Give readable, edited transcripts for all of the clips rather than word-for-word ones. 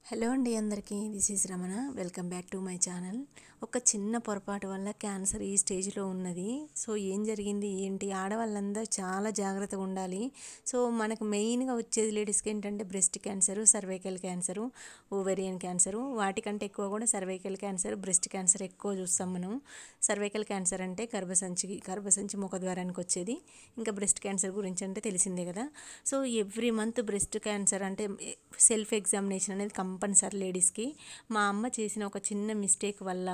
Hello అండి అందరికీ, this is Ramana. Welcome back to my channel. ఒక చిన్న పొరపాటు వల్ల క్యాన్సర్ ఈ స్టేజ్లో ఉన్నది. సో ఏం జరిగింది ఏంటి, ఆడవాళ్ళందరూ చాలా జాగ్రత్తగా ఉండాలి. సో మనకు మెయిన్గా వచ్చేది లేడీస్కి ఏంటంటే breast cancer, cervical cancer, ovarian cancer. వాటికంటే ఎక్కువ కూడా సర్వైకల్ క్యాన్సర్, బ్రెస్ట్ క్యాన్సర్ ఎక్కువ చూస్తాం మనం. సర్వైకల్ క్యాన్సర్ అంటే గర్భసంచి ముఖద్వారానికి వచ్చేది. ఇంకా బ్రెస్ట్ క్యాన్సర్ గురించి అంటే తెలిసిందే కదా. So every month breast cancer అంటే సెల్ఫ్ ఎగ్జామినేషన్ అనేది కంపల్సరీ లేడీస్కి. మా అమ్మ చేసిన ఒక చిన్న మిస్టేక్ వల్ల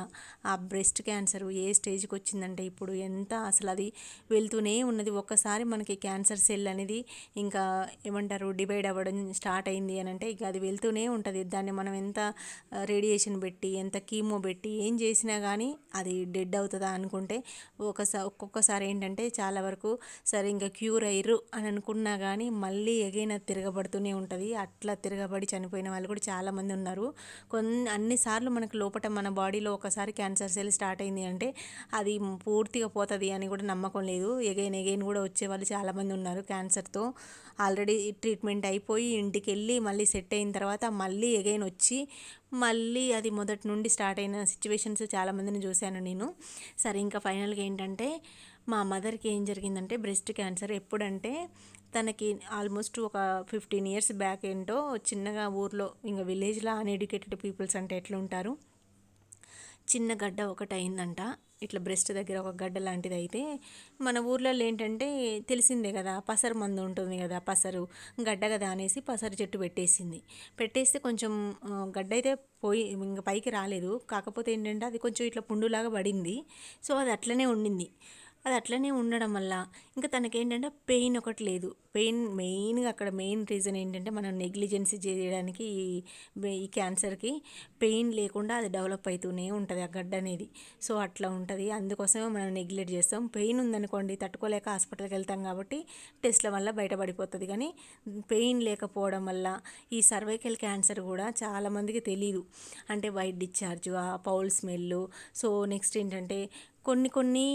ఆ బ్రెస్ట్ క్యాన్సర్ ఏ స్టేజ్కి వచ్చిందంటే ఇప్పుడు ఎంత అసలు అది వెళ్తూనే ఉన్నది. ఒక్కసారి మనకి క్యాన్సర్ సెల్ అనేది ఇంకా ఏమంటారు డివైడ్ అవ్వడం స్టార్ట్ అయింది అని అంటే ఇక అది వెళ్తూనే ఉంటుంది. దాన్ని మనం ఎంత రేడియేషన్ పెట్టి ఎంత కీమో పెట్టి ఏం చేసినా కానీ అది డెడ్ అవుతుందా అనుకుంటే ఒక్కొక్కసారి ఏంటంటే చాలా వరకు సరే ఇంకా క్యూర్ అయ్యారు అని అనుకున్నా కానీ మళ్ళీ ఎగైన్ అది తిరగబడుతూనే ఉంటుంది. అట్లా తిరగబడి చనిపోయిన వాళ్ళు కూడా చాలామంది ఉన్నారు. అన్నిసార్లు మనకు లోపల మన బాడీలో ఒకసారి క్యాన్సర్ సెల్ స్టార్ట్ అయింది అంటే అది పూర్తిగా పోతుంది అని కూడా నమ్మకం లేదు. ఎగైన్ కూడా వచ్చే వాళ్ళు చాలామంది ఉన్నారు. క్యాన్సర్తో ఆల్రెడీ ట్రీట్మెంట్ అయిపోయి ఇంటికి వెళ్ళి మళ్ళీ సెట్ అయిన తర్వాత మళ్ళీ ఎగైన్ వచ్చి మళ్ళీ అది మొదటి నుండి స్టార్ట్ అయిన సిచ్యువేషన్స్ చాలామందిని చూశాను నేను. సరే ఇంకా ఫైనల్గా ఏంటంటే మా మదర్కి ఏం జరిగిందంటే బ్రెస్ట్ క్యాన్సర్ ఎప్పుడంటే తనకి ఆల్మోస్ట్ ఒక 15 ఇయర్స్ బ్యాక్ ఏంటో చిన్నగా ఊర్లో ఇంకా విలేజ్లో అన్ఎడ్యుకేటెడ్ పీపుల్స్ అంటే ఎట్లుంటారు, చిన్న గడ్డ ఒకటి అయిందంట. ఇట్లా బ్రెస్ట్ దగ్గర ఒక గడ్డ లాంటిది అయితే మన ఊర్లలో ఏంటంటే తెలిసిందే కదా, పసరు మందు ఉంటుంది కదా, పసరు గడ్డ కదా అనేసి పసరు చెట్టు పెట్టేస్తే కొంచెం గడ్డ అయితే పోయి ఇంకా పైకి రాలేదు. కాకపోతే ఏంటంటే అది కొంచెం ఇట్లా పుండులాగా పడింది. సో అది అట్లనే ఉండింది. అది అట్లనే ఉండడం వల్ల ఇంకా తనకేంటంటే పెయిన్ ఒకటి లేదు. మెయిన్గా అక్కడ మెయిన్ రీజన్ ఏంటంటే మనం నెగ్లిజెన్సీ చేయడానికి ఈ క్యాన్సర్కి పెయిన్ లేకుండా అది డెవలప్ అవుతూనే ఉంటుంది ఆ గడ్డ అనేది. సో అట్లా ఉంటుంది. అందుకోసమే మనం నెగ్లెక్ట్ చేస్తాం. పెయిన్ ఉందనుకోండి తట్టుకోలేక హాస్పిటల్కి వెళ్తాం కాబట్టి టెస్ట్ల వల్ల బయటపడిపోతుంది. కానీ పెయిన్ లేకపోవడం వల్ల ఈ సర్వైకల్ క్యాన్సర్ కూడా చాలామందికి తెలియదు. అంటే వైట్ డిశ్చార్జ్, ఆ పౌల్ స్మెల్. సో నెక్స్ట్ ఏంటంటే కొన్ని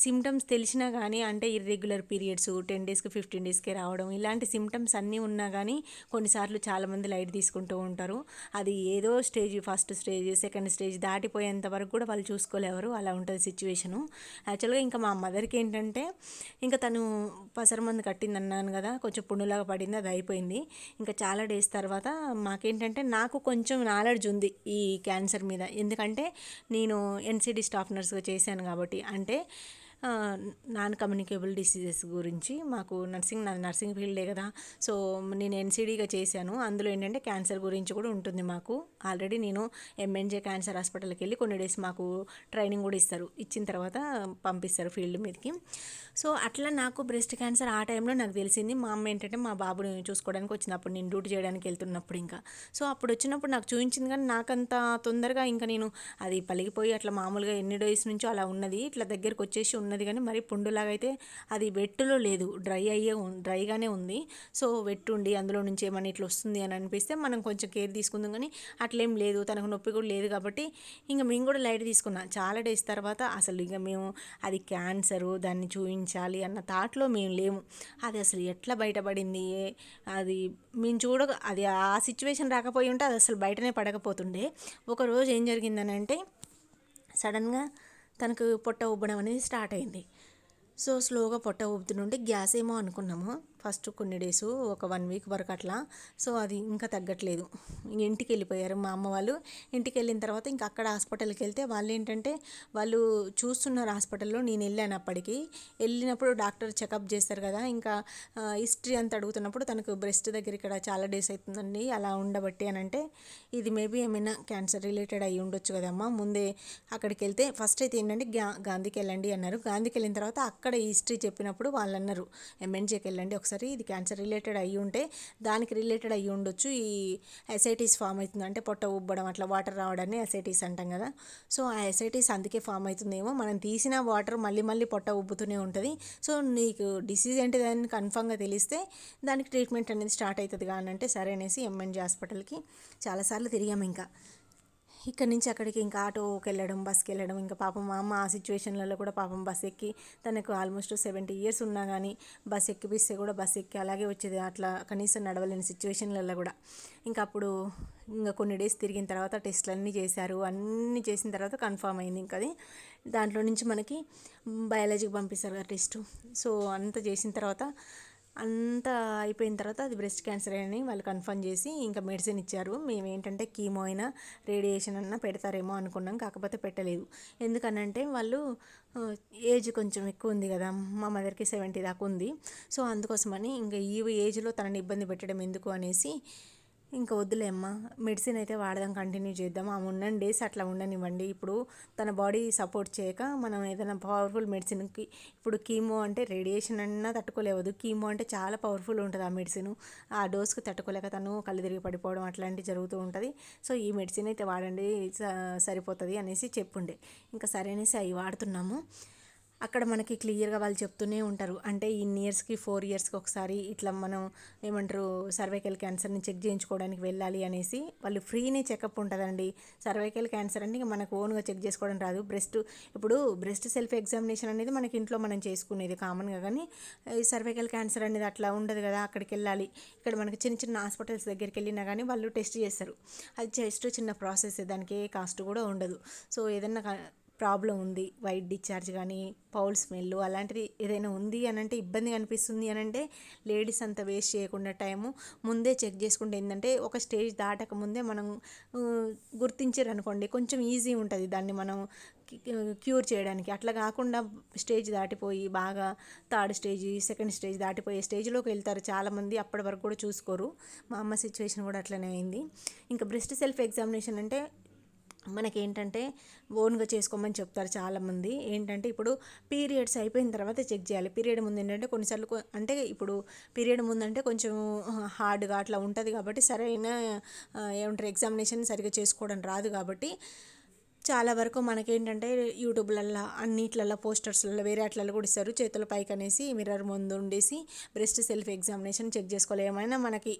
సిమ్టమ్స్ తెలిసినా కానీ అంటే ఇర్రెగ్యులర్ పీరియడ్స్ 10 డేస్కి 15 డేస్కే రావడం, ఇలాంటి సిమ్టమ్స్ అన్నీ ఉన్నా కానీ కొన్నిసార్లు చాలామంది లైట్ తీసుకుంటూ ఉంటారు. అది ఏదో stage, first stage second stage దాటిపోయేంత వరకు కూడా వాళ్ళు చూసుకోలేరు. అలా ఉంటుంది సిచ్యువేషను. యాక్చువల్గా ఇంకా మా మదర్కి ఏంటంటే ఇంకా తను పసరమందు కట్టింది అన్నాను కదా, కొంచెం పుండులాగా పడింది, అది అయిపోయింది. ఇంకా చాలా డేస్ తర్వాత మాకేంటంటే నాకు కొంచెం నాలెడ్జ్ ఉంది ఈ క్యాన్సర్ మీద. ఎందుకంటే నేను ఎన్సిడి స్టాఫ్ నర్స్గా చేశాను కాబట్టి. అంటే నాన్ కమ్యూనికేబుల్ డిసీజెస్ గురించి మాకు నాది నర్సింగ్ ఫీల్డే కదా. సో నేను ఎన్సిడీగా చేశాను. అందులో ఏంటంటే క్యాన్సర్ గురించి కూడా ఉంటుంది మాకు. ఆల్రెడీ నేను ఎంఎన్జే క్యాన్సర్ హాస్పిటల్కి వెళ్ళి కొన్ని డేస్ మాకు ట్రైనింగ్ కూడా ఇస్తారు. ఇచ్చిన తర్వాత పంపిస్తారు ఫీల్డ్ మీదకి. సో అట్లా నాకు బ్రెస్ట్ క్యాన్సర్ ఆ టైంలో నాకు తెలిసింది. మా అమ్మ ఏంటంటే మా బాబుని చూసుకోవడానికి వచ్చింది. అప్పుడు నేను డ్యూటీ చేయడానికి వెళ్తున్నప్పుడు ఇంకా. సో అప్పుడు వచ్చినప్పుడు నాకు చూపించింది. కానీ నాకంత తొందరగా ఇంకా నేను అది పలిగిపోయి అట్లా మామూలుగా ఎన్ని డేస్ నుంచో అలా ఉన్నది, ఇట్లా దగ్గరకు వచ్చేసి ఉన్నది. కానీ మరి పుండులాగా అయితే అది వెట్టులో లేదు, డ్రైగానే ఉంది. సో వెట్టుండి అందులో నుంచి ఏమన్నా ఇట్లా వస్తుంది అని అనిపిస్తే మనం కొంచెం కేర్ తీసుకుందాం. కానీ అట్లేం లేదు, తనకు నొప్పి కూడా లేదు కాబట్టి ఇంకా మేము కూడా లైట్ తీసుకున్నాం. చాలా డేస్ తర్వాత అసలు ఇక మేము అది క్యాన్సరు దాన్ని చూపించాలి అన్న థాట్లో మేము లేము. అది అసలు ఎట్లా బయటపడింది అది మేము అది ఆ సిచ్యువేషన్ రాకపోయి ఉంటే అది అసలు బయటనే పడకపోతుండే. ఒకరోజు ఏం జరిగిందని అంటే సడన్గా తనకు పొట్ట ఉబ్బడం అనేది స్టార్ట్ అయింది. సో స్లోగా పొట్ట ఉబ్బుతుంటే గ్యాస్ ఏమో అనుకున్నాము ఫస్ట్ కొన్ని డేస్, ఒక 1 వీక్ వరకు అట్లా. సో అది ఇంకా తగ్గట్లేదు. ఇంటికి వెళ్ళిపోయారు మా అమ్మ వాళ్ళు. ఇంటికి వెళ్ళిన తర్వాత ఇంకా అక్కడ హాస్పిటల్కి వెళ్తే వాళ్ళు ఏంటంటే వాళ్ళు చూస్తున్నారు హాస్పిటల్లో. నేను వెళ్ళాను అప్పటికి. వెళ్ళినప్పుడు డాక్టర్ చెకప్ చేస్తారు కదా, ఇంకా హిస్టరీ అంతా అడుగుతున్నప్పుడు తనకు బ్రెస్ట్ దగ్గర ఇక్కడ చాలా డేస్ అవుతుందండి అలా ఉండబట్టి అని అంటే ఇది మేబీ ఏమైనా క్యాన్సర్ రిలేటెడ్ అయ్యి ఉండొచ్చు కదమ్మా, ముందే అక్కడికి వెళ్తే ఫస్ట్ అయితే ఏంటంటే గాంధీకి వెళ్ళండి అన్నారు. గాంధీకి వెళ్ళిన తర్వాత అక్కడ హిస్టరీ చెప్పినప్పుడు వాళ్ళు అన్నారు ఎంఎన్జేకి వెళ్ళండి ఒకసారి, ఇది క్యాన్సర్ రిలేటెడ్ అయ్యి ఉంటే దానికి రిలేటెడ్ అయ్యి ఉండొచ్చు. ఈ ఎసైటిస్ ఫామ్ అవుతుంది అంటే పొట్ట ఉబ్బడం అట్లా వాటర్ రావడాన్ని ఎసైటిస్ అంటాం కదా. సో ఆ ఎసైటిస్ అందుకే ఫామ్ అవుతుందేమో, మనం తీసిన వాటర్ మళ్ళీ పొట్ట ఉబ్బుతూనే ఉంటుంది. సో నీకు డిసీజ్ ఏంటి దాన్ని కన్ఫామ్గా తెలిస్తే దానికి ట్రీట్మెంట్ అనేది స్టార్ట్ అవుతుంది కానీ అంటే సరే అనేసి ఎంఎన్జే హాస్పిటల్కి చాలాసార్లు తిరిగాము. ఇంకా ఇక్కడి నుంచి అక్కడికి ఇంకా ఆటోకి వెళ్ళడం, బస్కి వెళ్ళడం. ఇంకా పాపం మా అమ్మ ఆ సిచ్యువేషన్లలో కూడా పాపం బస్ ఎక్కి, తనకు ఆల్మోస్ట్ 70 ఇయర్స్ ఉన్నా కానీ బస్ ఎక్కిపిస్తే కూడా బస్ ఎక్కి అలాగే వచ్చేది. అట్లా కనీసం నడవలేని సిచ్యువేషన్లలో కూడా ఇంకా అప్పుడు ఇంకా కొన్ని డేస్ తిరిగిన తర్వాత టెస్ట్లు అన్నీ చేశారు. అన్నీ చేసిన తర్వాత కన్ఫామ్ అయింది. ఇంకా అది దాంట్లో నుంచి మనకి బయాలజీకి పంపిస్తారు కదా టెస్ట్. సో అంతా చేసిన తర్వాత, అంతా అయిపోయిన తర్వాత అది బ్రెస్ట్ క్యాన్సర్ అని వాళ్ళు కన్ఫర్మ్ చేసి ఇంకా మెడిసిన్ ఇచ్చారు. మేము ఏంటంటే కీమో అయినా రేడియేషన్ అన్నా పెడతారేమో అనుకున్నాం, కాకపోతే పెట్టలేదు. ఎందుకనంటే వాళ్ళు ఏజ్ కొంచెం ఎక్కువ ఉంది కదా, మా మదర్కి 70 దాకా ఉంది. సో అందుకోసమని ఇంకా ఈ ఏజ్లో తనని ఇబ్బంది పెట్టడం ఎందుకు అనేసి ఇంకా వద్దులే అమ్మ, మెడిసిన్ అయితే వాడదాం, కంటిన్యూ చేద్దాం, ఆమె ఉన్న డేస్ అట్లా ఉండనివ్వండి. ఇప్పుడు తన బాడీ సపోర్ట్ చేయక మనం ఏదైనా పవర్ఫుల్ మెడిసిన్కి, ఇప్పుడు కీమో అంటే రేడియేషన్ అన్నా తట్టుకోలేవద్దు, కీమో అంటే చాలా పవర్ఫుల్ ఉంటుంది ఆ మెడిసిన్. ఆ డోస్కి తట్టుకోలేక తను కళ్ళు తిరిగి పడిపోవడం అట్లాంటివి జరుగుతూ ఉంటుంది. సో ఈ మెడిసిన్ అయితే వాడండి, సరిపోతుంది అనేసి చెప్పుండే. ఇంకా సరే అనేసి అవి వాడుతున్నాము. అక్కడ మనకి క్లియర్గా వాళ్ళు చెప్తూనే ఉంటారు. అంటే ఇన్ని ఇయర్స్కి 4 ఇయర్స్కి ఒకసారి ఇట్లా మనం ఏమంటారు సర్వైకల్ క్యాన్సర్ని చెక్ చేయించుకోవడానికి వెళ్ళాలి అనేసి వాళ్ళు ఫ్రీనే చెకప్ ఉంటుందండి. సర్వైకల్ క్యాన్సర్ అంటే ఇక మనకు ఓన్గా చెక్ చేసుకోవడం రాదు. ఇప్పుడు బ్రెస్ట్ సెల్ఫ్ ఎగ్జామినేషన్ అనేది మనకి ఇంట్లో మనం చేసుకునేది కామన్గా, కానీ ఈ సర్వైకల్ క్యాన్సర్ అనేది అట్లా ఉండదు కదా, అక్కడికి వెళ్ళాలి. ఇక్కడ మనకి చిన్న చిన్న హాస్పిటల్స్ దగ్గరికి వెళ్ళినా కానీ వాళ్ళు టెస్ట్ చేస్తారు. అది జస్ట్ చిన్న ప్రాసెస్, దానికి ఏ కాస్ట్ కూడా ఉండదు. సో ఏదన్నా ప్రాబ్లం ఉంది, వైట్ డిశ్చార్జ్ కానీ పౌల్ స్మెల్ అలాంటిది ఏదైనా ఉంది అని అంటే, ఇబ్బంది అనిపిస్తుంది అని అంటే, లేడీస్ అంతా వేస్ట్ చేయకుండా టైము ముందే చెక్ చేసుకుంటే ఏంటంటే ఒక స్టేజ్ దాటక ముందే మనం గుర్తించారు అనుకోండి, కొంచెం ఈజీ ఉంటుంది దాన్ని మనం క్యూర్ చేయడానికి. అట్లా కాకుండా స్టేజ్ దాటిపోయి బాగా థర్డ్ స్టేజ్, సెకండ్ స్టేజ్ దాటిపోయే స్టేజ్లోకి వెళ్తారు చాలామంది, అప్పటి వరకు కూడా చూసుకోరు. మా అమ్మ సిచ్యువేషన్ కూడా అట్లనే అయింది. ఇంకా బ్రెస్ట్ సెల్ఫ్ ఎగ్జామినేషన్ అంటే మనకేంటంటే ఓన్గా చేసుకోమని చెప్తారు చాలామంది. ఏంటంటే ఇప్పుడు పీరియడ్స్ అయిపోయిన తర్వాత చెక్ చేయాలి. పీరియడ్ ముందు ఏంటంటే కొన్నిసార్లు అంటే ఇప్పుడు పీరియడ్ ముందంటే కొంచెం హార్డ్గా అట్లా ఉంటుంది కాబట్టి సరైన ఏమంటారు ఎగ్జామినేషన్ సరిగ్గా చేసుకోవడం రాదు కాబట్టి చాలా వరకు మనకేంటంటే యూట్యూబ్లల్లో అన్నిట్లలో పోస్టర్స్లలో వేరే అట్లలో కూడా ఇస్తారు, చేతుల పైకి అనేసి మిర్రర్ ముందు ఉండేసి బ్రెస్ట్ సెల్ఫ్ ఎగ్జామినేషన్ చెక్ చేసుకోవాలి. ఏమైనా మనకి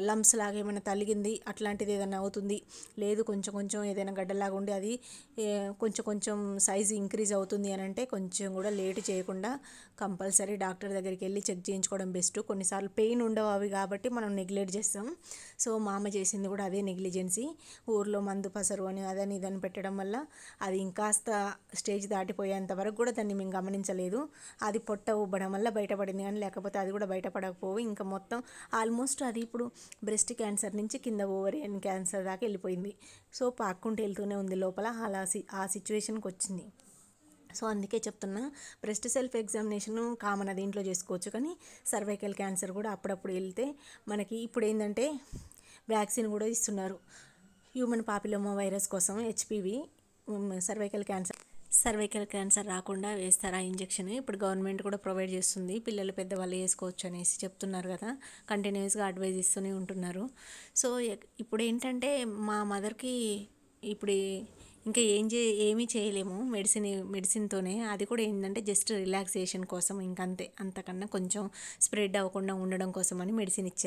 లంప్స్ లాగా ఏమైనా తలిగింది అట్లాంటిది ఏదైనా అవుతుంది, లేదు కొంచెం కొంచెం ఏదైనా గడ్డలాగా ఉండి అది కొంచెం కొంచెం సైజు ఇంక్రీజ్ అవుతుంది అని అంటే కొంచెం కూడా లేట్ చేయకుండా కంపల్సరీ డాక్టర్ దగ్గరికి వెళ్ళి చెక్ చేయించుకోవడం బెస్ట్. కొన్నిసార్లు పెయిన్ ఉండవు అవి కాబట్టి మనం నెగ్లెక్ట్ చేస్తాం. సో మా అమ్మ చేసింది కూడా అదే నెగ్లిజెన్సీ. ఊర్లో మందు పసరు అని అదని ఇదని పెట్టడం వల్ల అది ఇంకాస్త స్టేజ్ దాటిపోయేంత వరకు కూడా దాన్ని మేము గమనించలేదు. అది పొట్ట ఉబ్బడం వల్ల బయటపడింది, కానీ లేకపోతే అది కూడా బయటపడకపోవు. ఇంకా మొత్తం ఆల్మోస్ట్ అది ఇప్పుడు బ్రెస్ట్ క్యాన్సర్ నుంచి కింద ఓవరియన్ క్యాన్సర్ దాకా వెళ్ళిపోయింది. సో పాక్కుంటూ వెళ్తూనే ఉంది లోపల, అలా ఆ సిచ్యువేషన్కి వచ్చింది. సో అందుకే చెప్తున్నా, బ్రెస్ట్ సెల్ఫ్ ఎగ్జామినేషన్ కామన్, అది ఇంట్లో చేసుకోవచ్చు, కానీ సర్వైకల్ క్యాన్సర్ కూడా అప్పుడప్పుడు వెళ్తే మనకి ఇప్పుడు ఏంటంటే వ్యాక్సిన్ కూడా ఇస్తున్నారు హ్యూమన్ పాపిలోమా వైరస్ కోసం, హెచ్పివి. సర్వైకల్ క్యాన్సర్ రాకుండా వేస్తారు ఆ ఇంజెక్షన్. ఇప్పుడు గవర్నమెంట్ కూడా ప్రొవైడ్ చేస్తుంది, పిల్లలు పెద్దవాళ్ళు వేసుకోవచ్చు అనేసి చెప్తున్నారు కదా, కంటిన్యూస్గా అడ్వైజ్ ఇస్తూనే ఉంటున్నారు. సో ఇప్పుడు ఏంటంటే మా మదర్కి ఇప్పుడు ఇంకా ఏమీ చేయలేము మెడిసిన్తోనే. అది కూడా ఏంటంటే జస్ట్ రిలాక్సేషన్ కోసం, ఇంకంతే, అంతకన్నా కొంచెం స్ప్రెడ్ అవ్వకుండా ఉండడం కోసం అని మెడిసిన్ ఇచ్చారు.